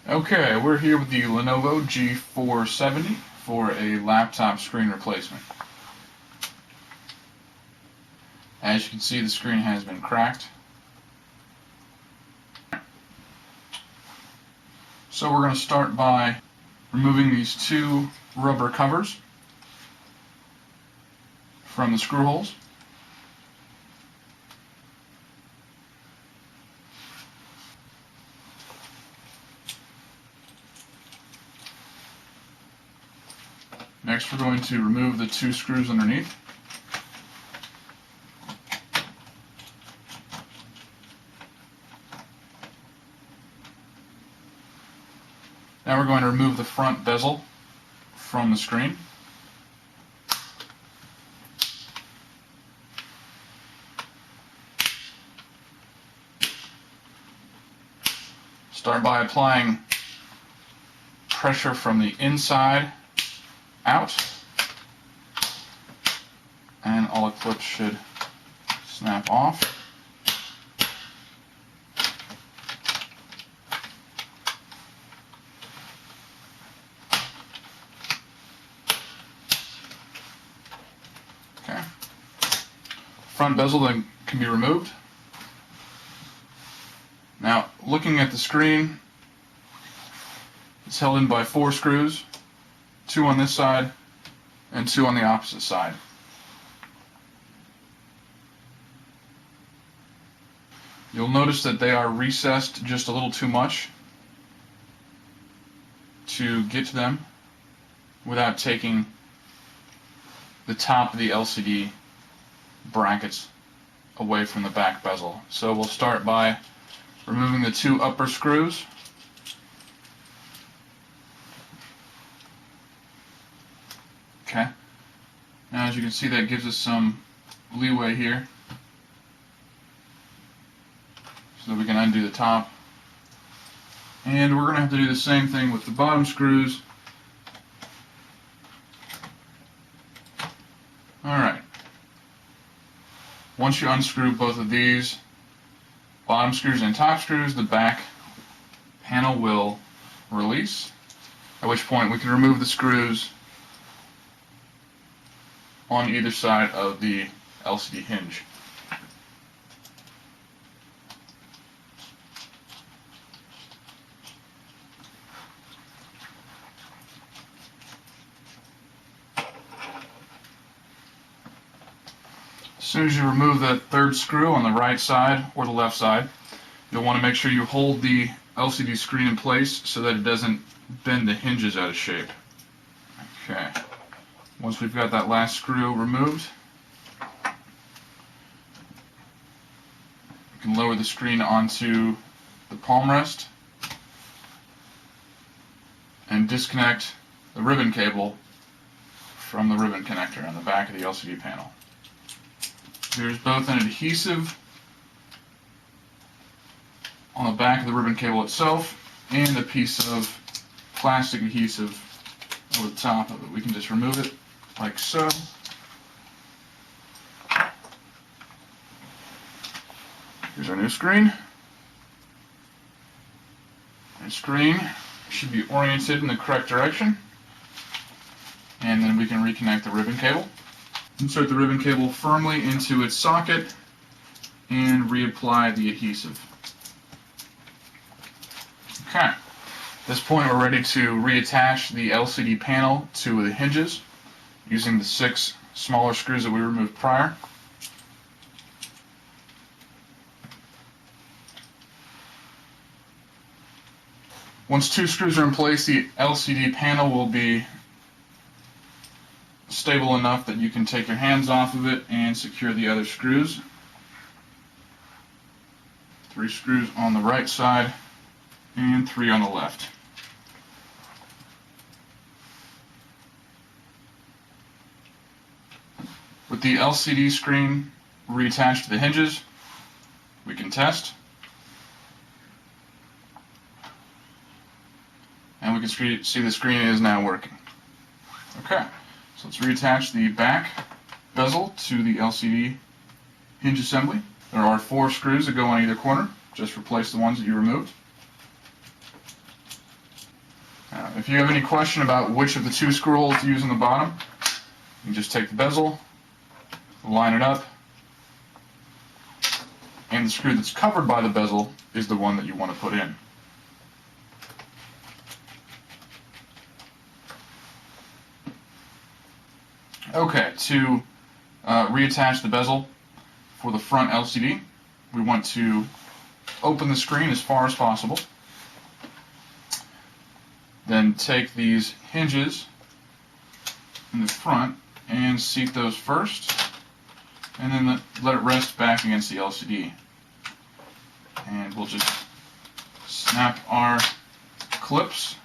Okay, we're here with the Lenovo G470 for a laptop screen replacement. As you can see, the screen has been cracked. So we're going to start by removing these two rubber covers from the screw holes. Next, we're going to remove the two screws underneath. Now we're going to remove the front bezel from the screen. Start by applying pressure from the inside out, and all the clips should snap off. Okay. Front bezel then can be removed. Now, looking at the screen, it's held in by 4 screws, 2 on this side and 2 on the opposite side. You'll notice that they are recessed just a little too much to get to them without taking the top of the LCD brackets away from the back bezel. So we'll start by removing the 2 upper screws. Okay. Now, as you can see, that gives us some leeway here, so that we can undo the top. And we're going to have to do the same thing with the bottom screws. Alright. Once you unscrew both of these bottom screws and top screws, the back panel will release, at which point we can remove the screws on either side of the LCD hinge. As soon as you remove the third screw on the right side or the left side, you'll want to make sure you hold the LCD screen in place so that it doesn't bend the hinges out of shape. Okay. Once we've got that last screw removed, you can lower the screen onto the palm rest and disconnect the ribbon cable from the ribbon connector on the back of the LCD panel. There's both an adhesive on the back of the ribbon cable itself and a piece of plastic adhesive over the top of it. We can just remove it like so. Here's our new screen. Our screen should be oriented in the correct direction. And then we can reconnect the ribbon cable. Insert the ribbon cable firmly into its socket and reapply the adhesive. Okay. At this point, we're ready to reattach the LCD panel to the hinges using the 6 smaller screws that we removed prior. Once 2 screws are in place, the LCD panel will be stable enough that you can take your hands off of it and secure the other screws. 3 screws on the right side and 3 on the left. With the LCD screen reattached to the hinges, we can test. And we can see the screen is now working. Okay. So let's reattach the back bezel to the LCD hinge assembly. There are 4 screws that go on either corner. Just replace the ones that you removed. If you have any question about which of the two screw holes to use on the bottom, you can just take the bezel, line it up, and the screw that's covered by the bezel is the one that you want to put in. Okay, to reattach the bezel for the front LCD, we want to open the screen as far as possible. Then take these hinges in the front and seat those first, and then let it rest back against the LCD. And we'll just snap our clips.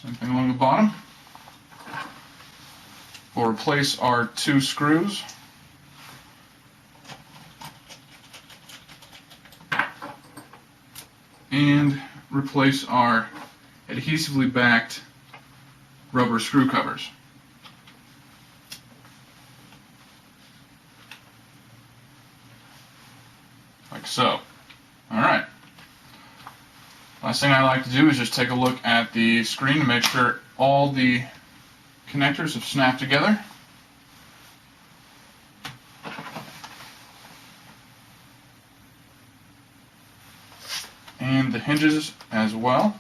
Same thing along the bottom. We'll replace our two screws. And replace our adhesively backed rubber screw covers. Like so. Alright. Last thing I like to do is just take a look at the screen to make sure all the connectors have snapped together. And the hinges as well.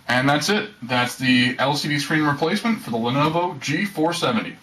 And that's it. That's the LCD screen replacement for the Lenovo G470.